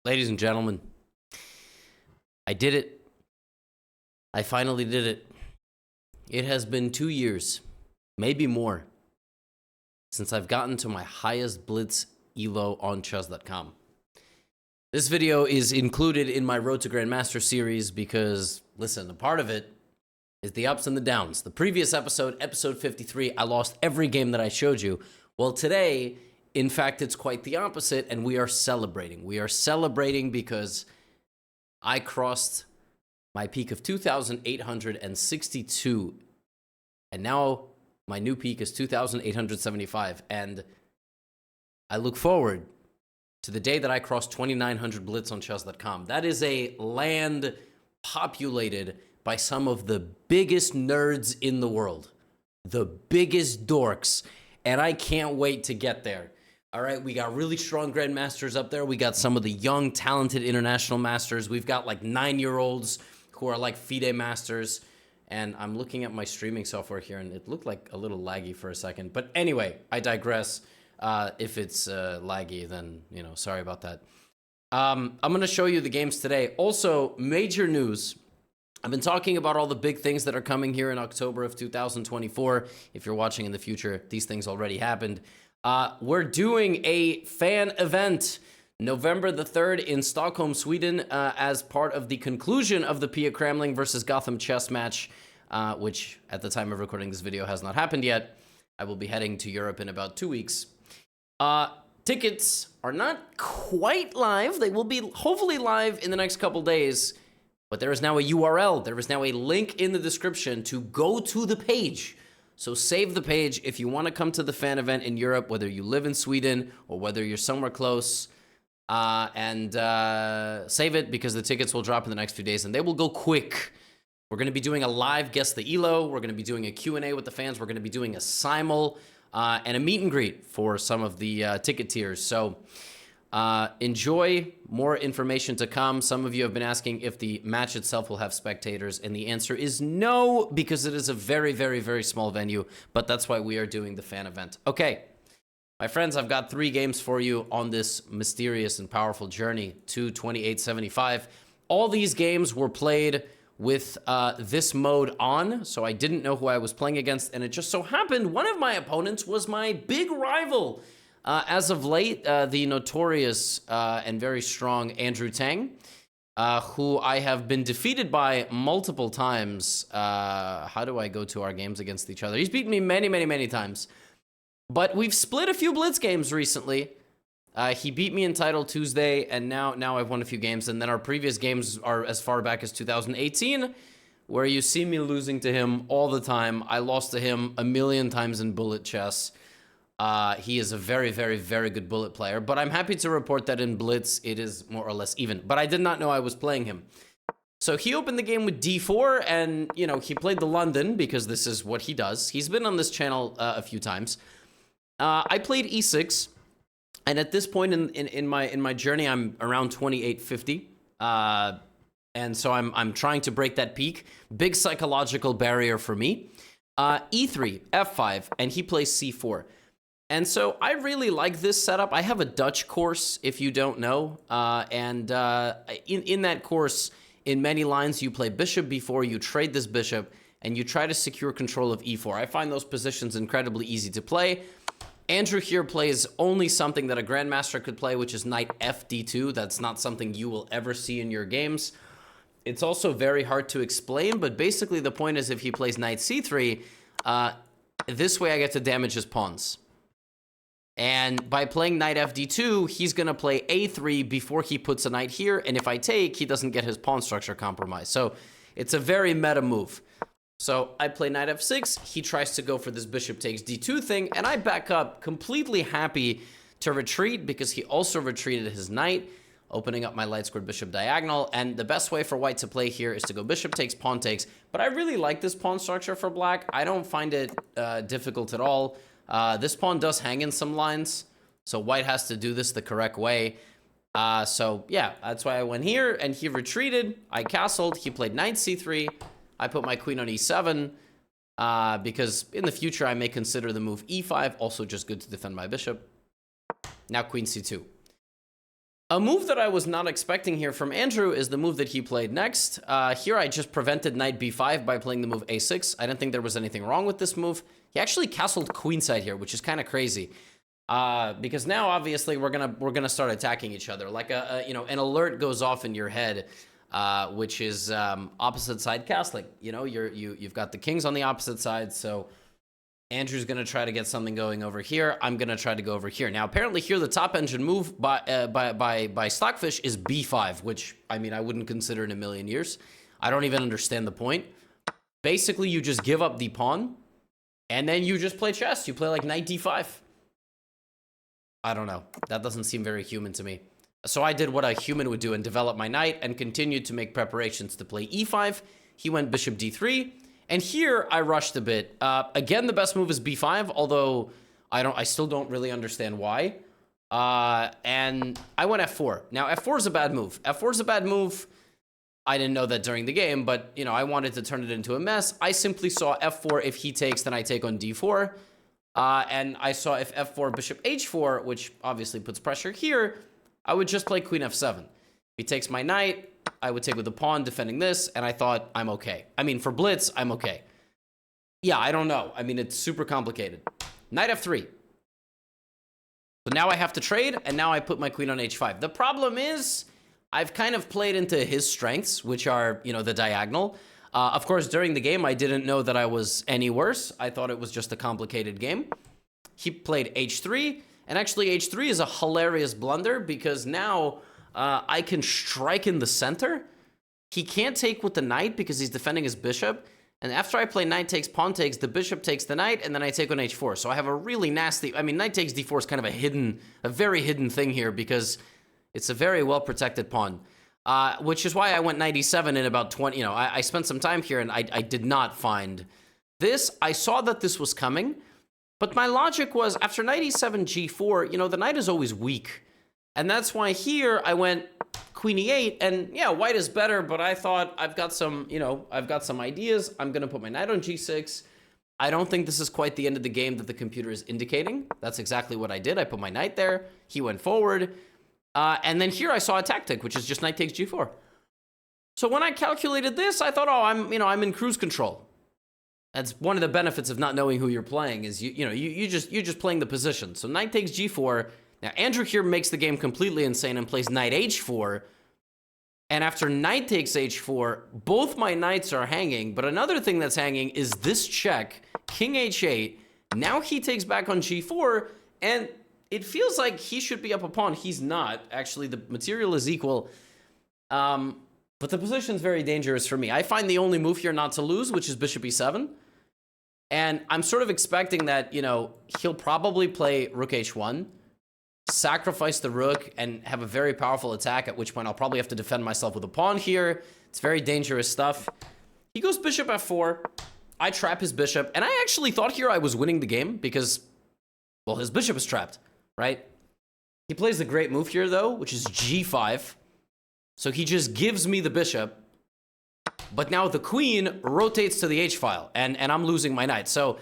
Ladies and gentlemen, I did it. I finally did it. It has been 2 years, maybe more, since I've gotten to my highest blitz elo on chess.com. This video is included in my Road to Grandmaster series because, listen, a part of it is the ups and the downs. The previous episode, episode 53, I lost every game that I showed you. Well, today, in fact, it's quite the opposite, and we are celebrating. We are celebrating because I crossed my peak of 2,862, and now my new peak is 2,875, and I look forward to the day that I cross 2,900 blitz on chess.com. That is a land populated by some of the biggest nerds in the world, the biggest dorks, and I can't wait to get there. All right, we got really strong grandmasters up there. We got some of the young, talented international masters. We've got like 9-year-olds who are like FIDE masters. And I'm looking at my streaming software here, and it looked like a little laggy for a second. But anyway, I digress. If it's laggy, then, sorry about that. I'm going to show you the games today. Also, major news. I've been talking about all the big things that are coming here in October of 2024. If you're watching in the future, these things already happened. We're doing a fan event November the 3rd in Stockholm, Sweden, as part of the conclusion of the Pia Kramling versus GothamChess match, which at the time of recording this video has not happened yet. I will be heading to Europe in about 2 weeks. Tickets are not quite live. They will be hopefully live in the next couple days, but there is now a URL. There is now a link in the description to go to the page. So save the page if you want to come to the fan event in Europe, whether you live in Sweden or whether you're somewhere close. Save it because the tickets will drop in the next few days and they will go quick. We're going to be doing a live Guess the Elo. We're going to be doing a Q&A with the fans. We're going to be doing a simul and a meet and greet for some of the ticket tiers. So enjoy. More information to come. Some of you have been asking if the match itself will have spectators, and the answer is no, because it is a very, very, very small venue, but that's why we are doing the fan event. Okay, my friends, I've got 3 games for you on this mysterious and powerful journey to 2875. All these games were played with this mode on, so I didn't know who I was playing against, and it just so happened one of my opponents was my big rival. As of late, the notorious and very strong Andrew Tang, who I have been defeated by multiple times. How do I go to our games against each other? He's beaten me many, many, many times. But we've split a few blitz games recently. He beat me in Title Tuesday, and now I've won a few games. And then our previous games are as far back as 2018, where you see me losing to him all the time. I lost to him a million times in bullet chess. He is a very, very, very good bullet player, but I'm happy to report that in blitz, it is more or less even. But I did not know I was playing him. So he opened the game with d4, and, he played the London, because this is what he does. He's been on this channel a few times. I played e6, and at this point in my journey, I'm around 2850. And so I'm trying to break that peak. Big psychological barrier for me. E3, f5, and he plays c4. And so I really like this setup. I have a Dutch course, if you don't know. In that course, in many lines, you play bishop b4, you trade this bishop, and you try to secure control of e4. I find those positions incredibly easy to play. Andrew here plays only something that a grandmaster could play, which is knight fd2. That's not something you will ever see in your games. It's also very hard to explain, but basically the point is if he plays knight c3, this way I get to damage his pawns. And by playing knight fd2, he's going to play a3 before he puts a knight here, and if I take, he doesn't get his pawn structure compromised. So it's a very meta move. So I play knight f6, he tries to go for this bishop takes d2 thing, and I back up completely happy to retreat because he also retreated his knight, opening up my light squared bishop diagonal, and the best way for white to play here is to go bishop takes, pawn takes, but I really like this pawn structure for black. I don't find it difficult at all. This pawn does hang in some lines, so white has to do this the correct way. So yeah, that's why I went here, and he retreated. I castled. He played knight c3. I put my queen on e7, because in the future I may consider the move e5, also just good to defend my bishop. Now queen c2. A move that I was not expecting here from Andrew is the move that he played next. Here I just prevented knight b5 by playing the move a6. I didn't think there was anything wrong with this move. He actually castled queenside here, which is kind of crazy. Because now obviously we're gonna start attacking each other. Like an alert goes off in your head, which is opposite side castling. You know, you've got the kings on the opposite side, so Andrew's going to try to get something going over here. I'm going to try to go over here. Now, apparently here, the top engine move by Stockfish is b5, which, I mean, I wouldn't consider in a million years. I don't even understand the point. Basically, you just give up the pawn, and then you just play chess. You play like knight d5. I don't know. That doesn't seem very human to me. So I did what a human would do and develop my knight and continued to make preparations to play e5. He went bishop d3. And here I rushed a bit. Again, the best move is b5, although I still don't really understand why. And I went f4. Now f4 is a bad move. F4 is a bad move. I didn't know that during the game, but you know, I wanted to turn it into a mess. I simply saw f4. If he takes, then I take on d4. And I saw if f4 bishop h4, which obviously puts pressure here, I would just play queen f7. If he takes my knight, I would take with the pawn defending this, and I thought I'm okay. I mean, for blitz, I'm okay. Yeah, I don't know. I mean, it's super complicated. Knight f3. So now I have to trade, and now I put my queen on h5. The problem is, I've kind of played into his strengths, which are, you know, the diagonal. Of course, during the game, I didn't know that I was any worse. I thought it was just a complicated game. He played h3, and actually h3 is a hilarious blunder, because now I can strike in the center. He can't take with the knight because he's defending his bishop. And after I play knight takes, pawn takes, the bishop takes the knight, and then I take on h4. So I have a really nasty, I mean, knight takes d4 is kind of a very hidden thing here because it's a very well-protected pawn. Which is why I went knight e7 in about 20, you know, I spent some time here and I did not find this. I saw that this was coming, but my logic was after knight e7, g4, you know, the knight is always weak. And that's why here I went queen e8, and yeah, white is better, but I thought I've got some, you know, I've got some ideas. I'm going to put my knight on g6. I don't think this is quite the end of the game that the computer is indicating. That's exactly what I did. I put my knight there. He went forward. And then here I saw a tactic, which is just knight takes g4. So when I calculated this, I thought, oh, I'm in cruise control. That's one of the benefits of not knowing who you're playing is you're just playing the position. So knight takes g4. Now, Andrew here makes the game completely insane and plays knight h4. And after knight takes h4, both my knights are hanging. But another thing that's hanging is this check, king h8. Now he takes back on g4, and it feels like he should be up a pawn. He's not. Actually, the material is equal. But the position's very dangerous for me. I find the only move here not to lose, which is bishop e7. And I'm sort of expecting that, you know, he'll probably play rook h1. Sacrifice the rook and have a very powerful attack, at which point I'll probably have to defend myself with a pawn here. It's very dangerous stuff. He goes bishop f4. I trap his bishop, and I actually thought here I was winning the game because, well, his bishop is trapped, right? He plays the great move here, though, which is g5. So he just gives me the bishop, but now the queen rotates to the h-file, and I'm losing my knight. So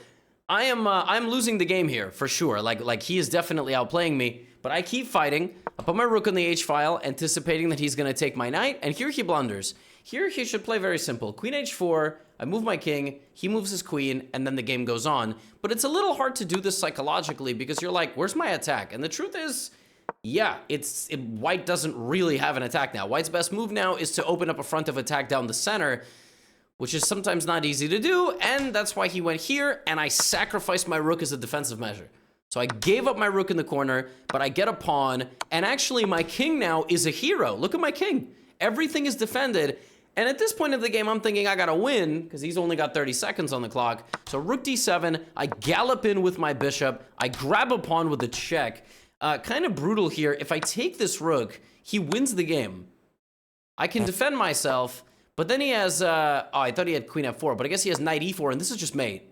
I'm losing the game here for sure. Like he is definitely outplaying me. But I keep fighting. I put my rook on the h-file, anticipating that he's going to take my knight. And here he blunders. Here he should play very simple. Queen h4, I move my king, he moves his queen, and then the game goes on. But it's a little hard to do this psychologically because you're like, where's my attack? And the truth is, yeah, white doesn't really have an attack now. White's best move now is to open up a front of attack down the center, which is sometimes not easy to do. And that's why he went here, and I sacrificed my rook as a defensive measure. So I gave up my rook in the corner, but I get a pawn, and actually my king now is a hero. Look at my king. Everything is defended, and at this point of the game, I'm thinking I gotta win, because he's only got 30 seconds on the clock. So rook d7, I gallop in with my bishop, I grab a pawn with a check. Kind of brutal here. If I take this rook, he wins the game. I can defend myself, but then he has, oh, I thought he had queen f4, but I guess he has knight e4, and this is just mate.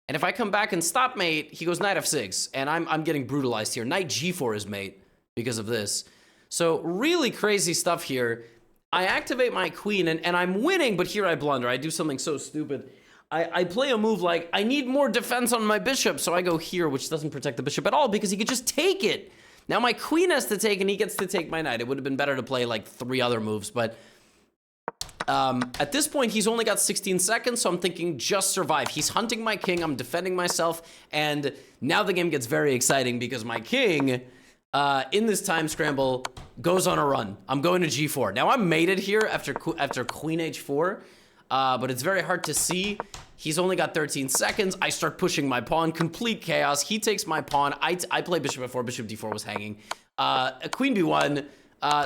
And if I come back and stop mate, he goes knight f6, and I'm getting brutalized here. Knight g4 is mate because of this. So really crazy stuff here. I activate my queen, and I'm winning, but here I blunder. I do something so stupid. I play a move like, I need more defense on my bishop, so I go here, which doesn't protect the bishop at all, because he could just take it. Now my queen has to take, and he gets to take my knight. It would have been better to play like 3 other moves, but at this point, he's only got 16 seconds, so I'm thinking just survive. He's hunting my king, I'm defending myself, and now the game gets very exciting because my king, in this time scramble, goes on a run. I'm going to g4. Now, I'm mated here after queen h4, but it's very hard to see. He's only got 13 seconds. I start pushing my pawn, complete chaos. He takes my pawn. I play bishop f4, bishop d4 was hanging. Queen b1.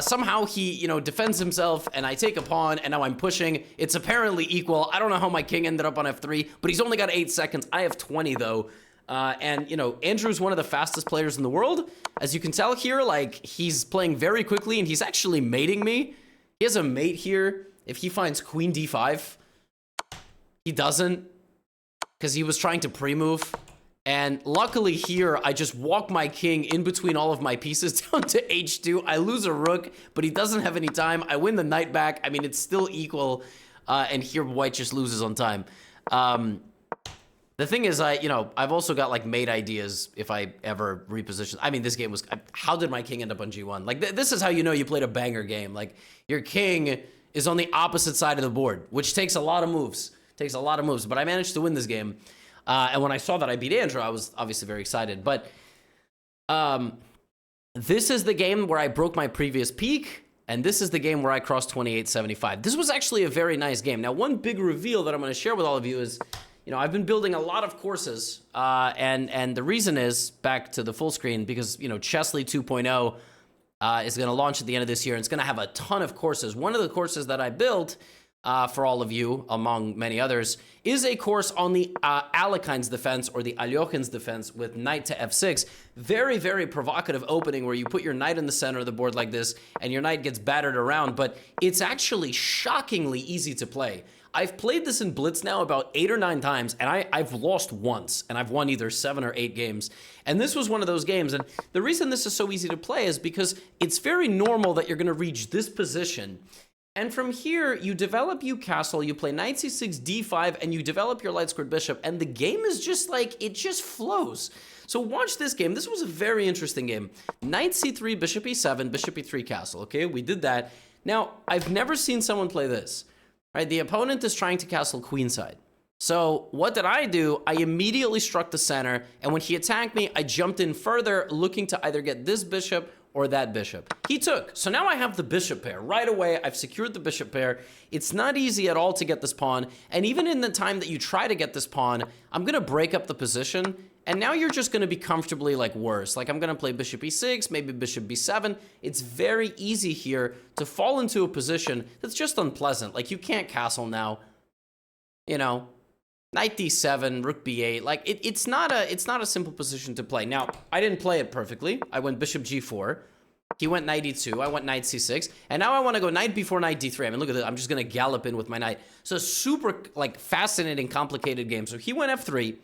Somehow he, defends himself, and I take a pawn, and now I'm pushing. It's apparently equal. I don't know how my king ended up on f3, but he's only got 8 seconds. I have 20, though. And Andrew's one of the fastest players in the world. As you can tell here, like, he's playing very quickly, and he's actually mating me. He has a mate here. If he finds queen d5, he doesn't, because he was trying to pre-move. And luckily here, I just walk my king in between all of my pieces down to h2. I lose a rook, but he doesn't have any time. I win the knight back. I mean, it's still equal. And here, white just loses on time. The thing is, I've also got, like, mate ideas if I ever reposition. I mean, this game was... How did my king end up on g1? Like, this is how you know you played a banger game. Like, your king is on the opposite side of the board, which takes a lot of moves. But I managed to win this game. And when I saw that I beat Andrew, I was obviously very excited. But this is the game where I broke my previous peak, and this is the game where I crossed 2875. This was actually a very nice game. Now, one big reveal that I'm going to share with all of you is, I've been building a lot of courses, and the reason is, back to the full screen, because, Chessly 2.0 is going to launch at the end of this year, and it's going to have a ton of courses. One of the courses that I built for all of you, among many others, is a course on the Alakin's defense, or the Alakin's defense, with knight to f6. Very, very provocative opening where you put your knight in the center of the board like this, and your knight gets battered around, but it's actually shockingly easy to play. I've played this in Blitz now about 8 or 9 times, and I've lost once, and I've won either 7 or 8 games. And this was one of those games, and the reason this is so easy to play is because it's very normal that you're going to reach this position. And from here, you develop castle, you play knight c6, d5, and you develop your light squared bishop, and the game is just like, it just flows. So watch this game. This was a very interesting game. Knight c3, bishop e7, bishop e3 castle, okay? We did that. Now, I've never seen someone play this, right? The opponent is trying to castle queenside. So what did I do? I immediately struck the center, and when he attacked me, I jumped in further, looking to either get this bishop or that bishop. He took. So now I have the bishop pair. Right away, I've secured the bishop pair. It's not easy at all to get this pawn. And even in the time that you try to get this pawn, I'm going to break up the position. And now you're just going to be comfortably, like, worse. Like, I'm going to play bishop e6, maybe bishop b7. It's very easy here to fall into a position that's just unpleasant. Like, you can't castle now. Knight d7, rook b8. Like, it's not a simple position to play. Now, I didn't play it perfectly. I went bishop g4. He went knight e2. I went knight c6. And now I want to go knight b4, knight d3. I mean, look at this. I'm just going to gallop in with my knight. So super, like, fascinating, complicated game. So he went f3.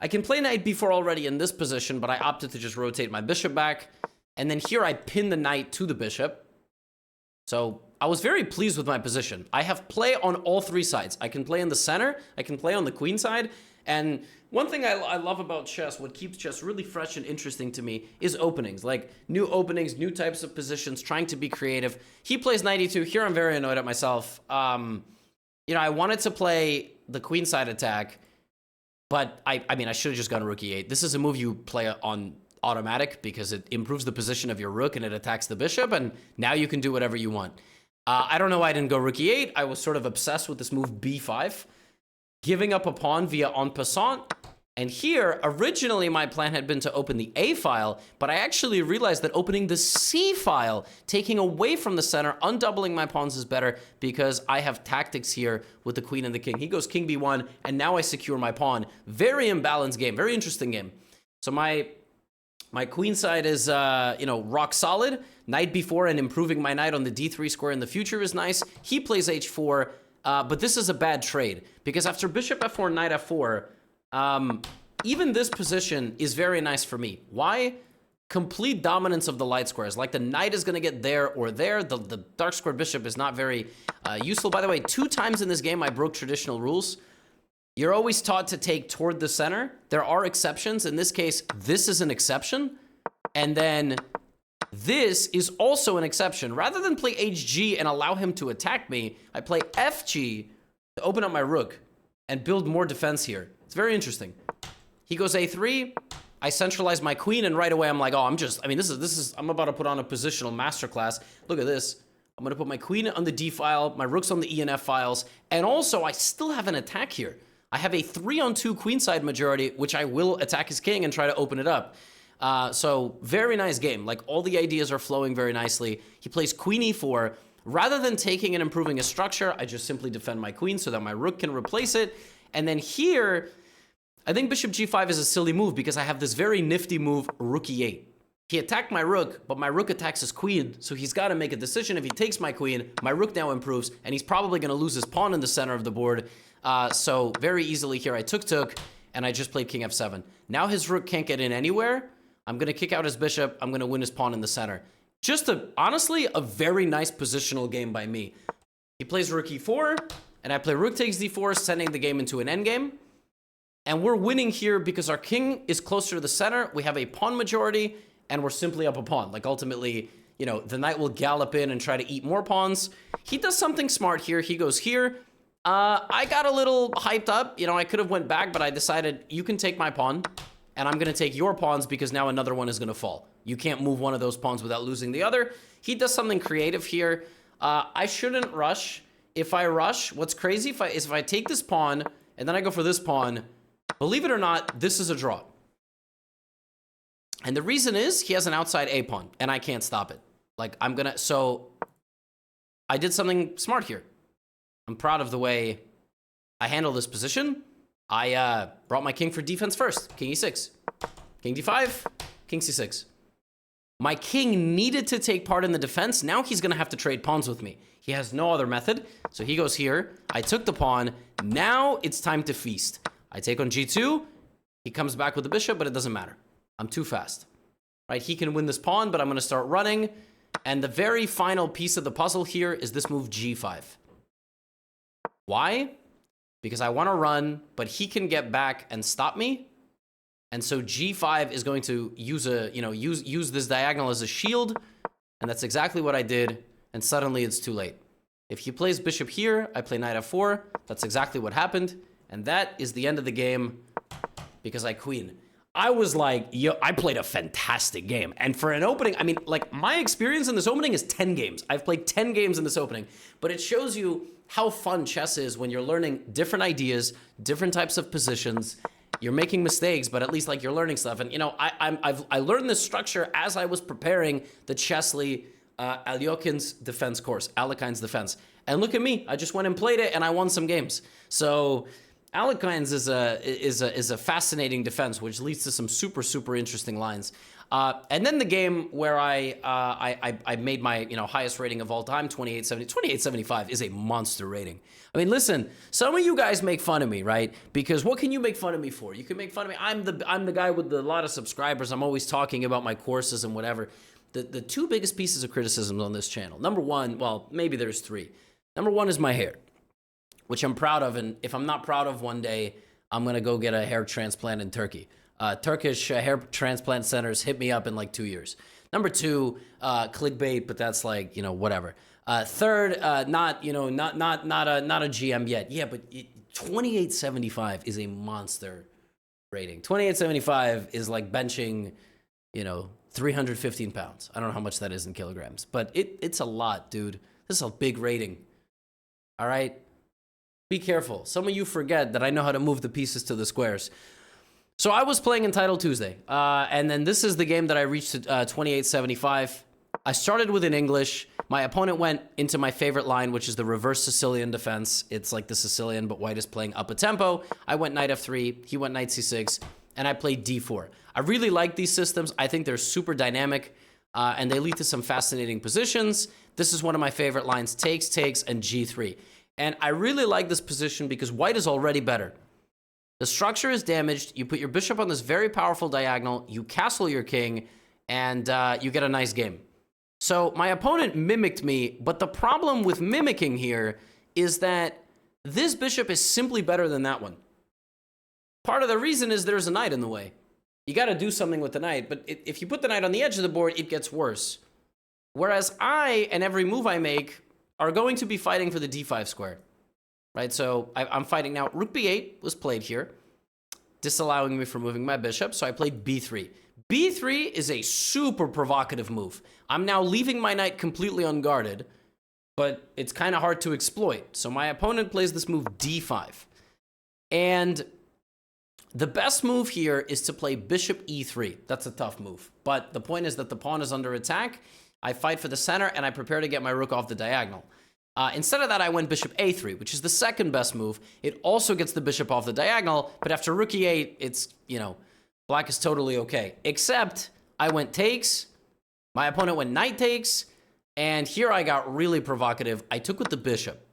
I can play knight b4 already in this position, but I opted to just rotate my bishop back. And then here I pin the knight to the bishop. So I was very pleased with my position. I have play on all 3 sides. I can play in the center, I can play on the queen side, and one thing I love about chess, what keeps chess really fresh and interesting to me, is openings. Like, new openings, new types of positions, trying to be creative. He plays knight e2. Here I'm very annoyed at myself. I wanted to play the queen side attack, but I mean, I should have just gone rook e8. This is a move you play on automatic because it improves the position of your rook and it attacks the bishop, and now you can do whatever you want. I don't know why I didn't go rook e8. I was sort of obsessed with this move b5, giving up a pawn via en passant. And here, originally my plan had been to open the A file, but I actually realized that opening the C file, taking away from the center, undoubling my pawns is better because I have tactics here with the queen and the king. He goes king b1, and now I secure my pawn. Very imbalanced game, very interesting game. So my queen side is, rock solid. Knight b4 and improving my knight on the d3 square in the future is nice. He plays h4, but this is a bad trade because after bishop f4, knight f4, even this position is very nice for me. Why? Complete dominance of the light squares. Like, the knight is going to get there or there. The dark square bishop is not very useful. By the way, 2 times in this game I broke traditional rules. You're always taught to take toward the center. There are exceptions. In this case, this is an exception. And then this is also an exception. Rather than play HG and allow him to attack me, I play FG to open up my rook and build more defense here. It's very interesting. He goes A3, I centralize my queen, and right away I'm like, oh, I'm about to put on a positional masterclass. Look at this. I'm gonna put my queen on the D file, my rook's on the E and F files, and also I still have an attack here. I have a 3-on-2 queenside majority, which I will attack his king and try to open it up. So very nice game. Like, all the ideas are flowing very nicely. He plays queen E4. Rather than taking and improving his structure, I just simply defend my queen so that my rook can replace it. And then here, I think bishop G5 is a silly move because I have this very nifty move, rook E8. He attacked my rook, but my rook attacks his queen, so he's got to make a decision. If he takes my queen, my rook now improves, and he's probably going to lose his pawn in the center of the board. So very easily here, I took, and I just played king F7. Now his rook can't get in anywhere. I'm going to kick out his bishop. I'm going to win his pawn in the center. Just honestly, a very nice positional game by me. He plays rook E4, and I play rook takes D4, sending the game into an endgame. And we're winning here because our king is closer to the center. We have a pawn majority, and we're simply up a pawn. Like, ultimately, you know, the knight will gallop in and try to eat more pawns. He does something smart here. He goes here. I got a little hyped up. You know, I could have went back, but I decided you can take my pawn, and I'm going to take your pawns because now another one is going to fall. You can't move one of those pawns without losing the other. He does something creative here. I shouldn't rush. If I rush, what's crazy is if I take this pawn, and then I go for this pawn, believe it or not, this is a draw. And the reason is he has an outside A pawn, and I can't stop it. Like, so I did something smart here. I'm proud of the way I handle this position. I brought my king for defense first. King E6, king D5, king C6. My king needed to take part in the defense. Now he's going to have to trade pawns with me. He has no other method. So he goes here. I took the pawn. Now it's time to feast. I take on G2. He comes back with the bishop, but it doesn't matter. I'm too fast, right? He can win this pawn, but I'm going to start running. And the very final piece of the puzzle here is this move G5. Why? Because I want to run, but he can get back and stop me. And so G5 is going to use this diagonal as a shield. And that's exactly what I did. And suddenly it's too late. If he plays bishop here, I play knight F4. That's exactly what happened. And that is the end of the game because I queen. I was like, yo, I played a fantastic game. And for an opening, I mean, like, my experience in this opening is 10 games. I've played 10 games in this opening. But it shows you how fun chess is when you're learning different ideas, different types of positions. You're making mistakes, but at least, like, you're learning stuff. And, you know, I learned this structure as I was preparing the Chesley Alakin's defense course, Alakin's defense. And look at me. I just went and played it, and I won some games. So Alakin's is a fascinating defense, which leads to some super interesting lines. And then the game where I made my highest rating of all time, 2875 is a monster rating. I mean, listen, some of you guys make fun of me, right? Because what can you make fun of me for? You can make fun of me. I'm the guy with a lot of subscribers. I'm always talking about my courses and whatever. The two biggest pieces of criticism on this channel. Number one, well, maybe there's three. Number one is my hair, which I'm proud of, and if I'm not proud of one day, I'm gonna go get a hair transplant in Turkey. Turkish hair transplant centers hit me up in like 2 years. Number two, clickbait, but that's like, whatever. Third, not a GM yet. Yeah, but 2875 is a monster rating. 2875 is like benching, 315 pounds. I don't know how much that is in kilograms, but it's a lot, dude. This is a big rating. All right? Be careful. Some of you forget that I know how to move the pieces to the squares. So I was playing in Title Tuesday, and then this is the game that I reached 2875. I started with an English. My opponent went into my favorite line, which is the reverse Sicilian defense. It's like the Sicilian, but white is playing up a tempo. I went knight F3, he went knight C6, and I played D4. I really like these systems. I think they're super dynamic, and they lead to some fascinating positions. This is one of my favorite lines, takes, and G3. And I really like this position because white is already better. The structure is damaged. You put your bishop on this very powerful diagonal. You castle your king, and you get a nice game. So my opponent mimicked me, but the problem with mimicking here is that this bishop is simply better than that one. Part of the reason is there's a knight in the way. you got to do something with the knight. But if you put the knight on the edge of the board, it gets worse. Whereas I, and every move I make, are going to be fighting for the d5 square. Right, so I'm fighting now. Rook b8 was played here, disallowing me from moving my bishop, so I played b3. b3 is a super provocative move. I'm now leaving my knight completely unguarded, but it's kind of hard to exploit. So my opponent plays this move d5. And the best move here is to play bishop e3. That's a tough move. But the point is that the pawn is under attack. I fight for the center, and I prepare to get my rook off the diagonal. Instead of that, I went bishop a3, which is the second best move. It also gets the bishop off the diagonal, but after rook e8, it's, black is totally okay. Except I went takes, my opponent went knight takes, and here I got really provocative. I took with the bishop.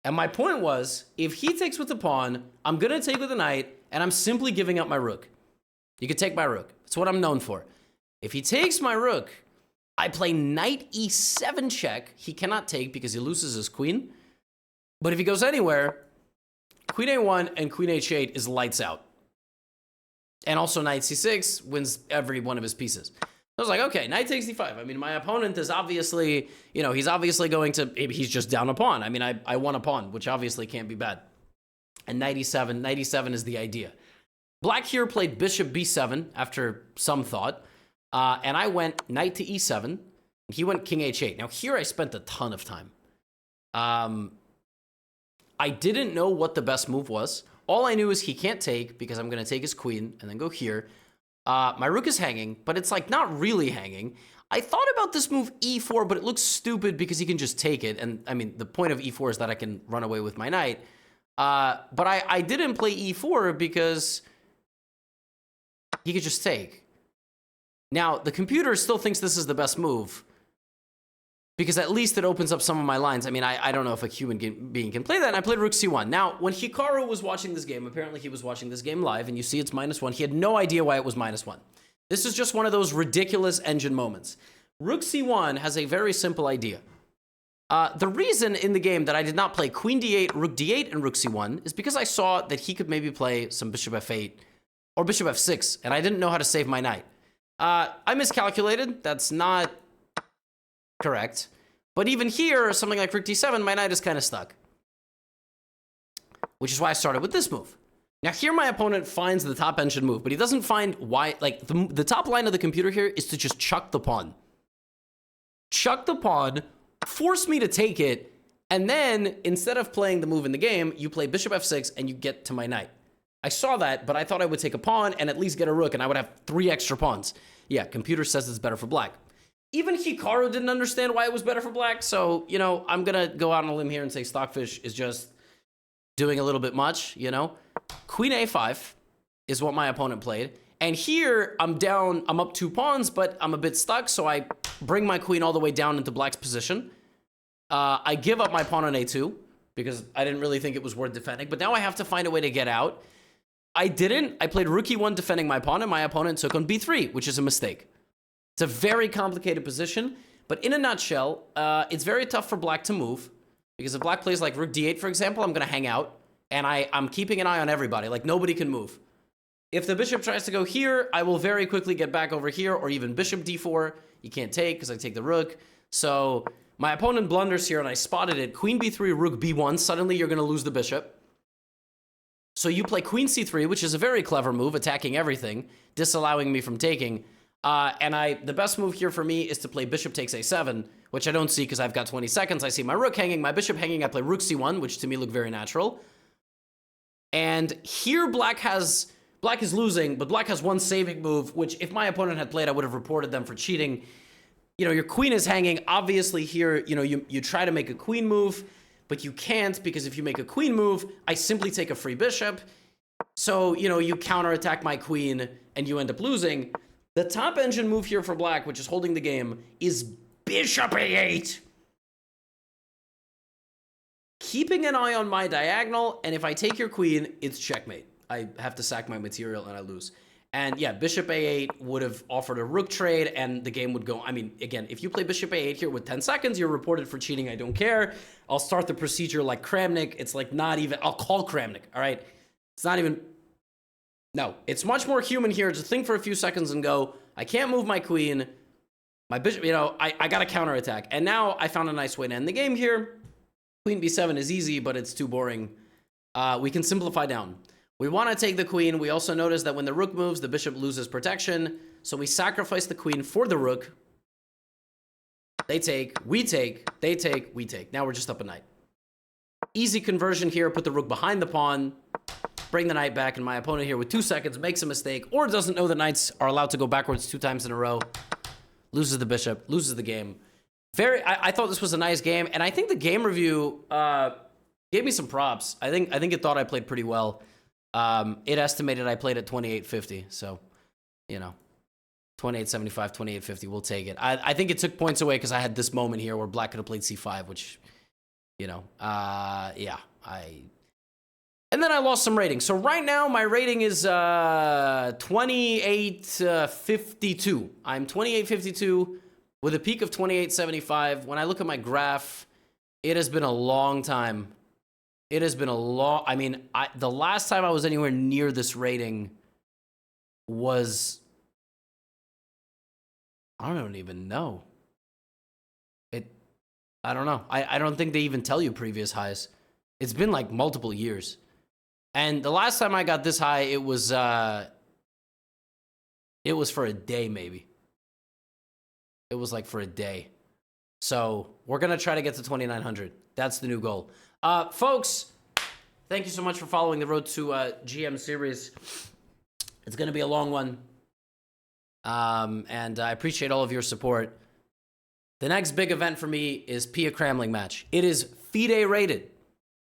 And my point was, if he takes with the pawn, I'm going to take with the knight, and I'm simply giving up my rook. You can take my rook. That's what I'm known for. If he takes my rook, I play knight e7 check. He cannot take because he loses his queen. But if he goes anywhere, queen a1 and queen h8 is lights out. And also knight c6 wins every one of his pieces. I was like, okay, knight takes d5. I mean, my opponent is obviously, he's obviously going to, he's just down a pawn. I mean, I won a pawn, which obviously can't be bad. And knight e7 is the idea. Black here played bishop b7 after some thought. And I went knight to e7, and he went king h8. Now, here I spent a ton of time. I didn't know what the best move was. All I knew is he can't take, because I'm going to take his queen and then go here. My rook is hanging, but it's like not really hanging. I thought about this move e4, but it looks stupid because he can just take it. And, I mean, the point of e4 is that I can run away with my knight. But I didn't play e4 because he could just take. Now, the computer still thinks this is the best move because at least it opens up some of my lines. I mean, I don't know if a human being can play that, and I played rook c1. Now, when Hikaru was watching this game, apparently he was watching this game live, and you see it's -1. He had no idea why it was -1. This is just one of those ridiculous engine moments. Rook c1 has a very simple idea. The reason in the game that I did not play queen d8, rook d8, and rook c1 is because I saw that he could maybe play some bishop f8 or bishop f6, and I didn't know how to save my knight. I miscalculated. That's not correct. But even here, something like rook d7, my knight is kind of stuck. Which is why I started with this move. Now here my opponent finds the top engine move, but he doesn't find why, like the top line of the computer here is to just chuck the pawn. Chuck the pawn, force me to take it, and then instead of playing the move in the game, you play bishop f6 and you get to my knight. I saw that, but I thought I would take a pawn and at least get a rook, and I would have 3 extra pawns. Yeah, computer says it's better for black. Even Hikaru didn't understand why it was better for black, so, I'm going to go out on a limb here and say Stockfish is just doing a little bit much, Queen a5 is what my opponent played, and here I'm up 2 pawns, but I'm a bit stuck, so I bring my queen all the way down into black's position. I give up my pawn on a2, because I didn't really think it was worth defending, but now I have to find a way to get out. I didn't. I played rook e1 defending my pawn, and my opponent took on b3, which is a mistake. It's a very complicated position, but in a nutshell, it's very tough for black to move, because if black plays like rook d8, for example, I'm going to hang out, and I'm keeping an eye on everybody. Like, nobody can move. If the bishop tries to go here, I will very quickly get back over here, or even bishop d4. You can't take, because I take the rook. So my opponent blunders here, and I spotted it. Queen b3, rook b1. Suddenly, you're going to lose the bishop. So you play queen c3, which is a very clever move, attacking everything, disallowing me from taking. The best move here for me is to play bishop takes a7, which I don't see because I've got 20 seconds. I see my rook hanging, my bishop hanging. I play rook c1, which to me look very natural. And here black is losing, but black has one saving move, which if my opponent had played, I would have reported them for cheating. Your queen is hanging. Obviously here, you try to make a queen move, but you can't, because if you make a queen move, I simply take a free bishop. So, you counterattack my queen and you end up losing. The top engine move here for black, which is holding the game, is bishop a8. Keeping an eye on my diagonal, and if I take your queen, it's checkmate. I have to sack my material and I lose. And yeah, bishop a8 would have offered a rook trade and the game would go. I mean, again, if you play bishop a8 here with 10 seconds, you're reported for cheating. I don't care. I'll start the procedure like Kramnik. It's like not even, I'll call Kramnik, all right? It's not even No, it's much more human here to think for a few seconds and go, I can't move my queen. My bishop, I got to counterattack. And now I found a nice way to end the game here. Queen b7 is easy, but it's too boring. We can simplify down. We want to take the queen. We also notice that when the rook moves, the bishop loses protection. So we sacrifice the queen for the rook. They take, we take, they take, we take. Now we're just up a knight. Easy conversion here. Put the rook behind the pawn. Bring the knight back. And my opponent here with 2 seconds makes a mistake or doesn't know the knights are allowed to go backwards 2 times in a row. Loses the bishop. Loses the game. I thought this was a nice game. And I think the game review gave me some props. I think it thought I played pretty well. It estimated I played at 2850. So, 2875, 2850. We'll take it. I think it took points away because I had this moment here where black could have played c5, which, yeah. And then I lost some rating. So right now my rating is 2852. I'm 2852 with a peak of 2875. When I look at my graph, it has been a long time. It has been a long... I mean, the last time I was anywhere near this rating was... I don't even know. I don't know. I don't think they even tell you previous highs. It's been like multiple years. And the last time I got this high, it was for a day, maybe. It was like for a day. So we're going to try to get to 2,900. That's the new goal. Folks, thank you so much for following the Road to GM series. It's going to be a long one. And I appreciate all of your support. The next big event for me is Pia Cramling match. It is FIDE rated.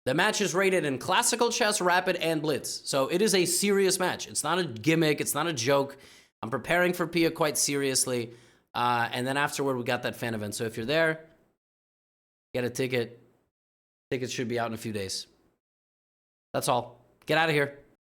The match is rated in classical chess, rapid, and blitz. So it is a serious match. It's not a gimmick. It's not a joke. I'm preparing for Pia quite seriously. And then afterward, we got that fan event. So if you're there, get a ticket. Tickets should be out in a few days. That's all. Get out of here.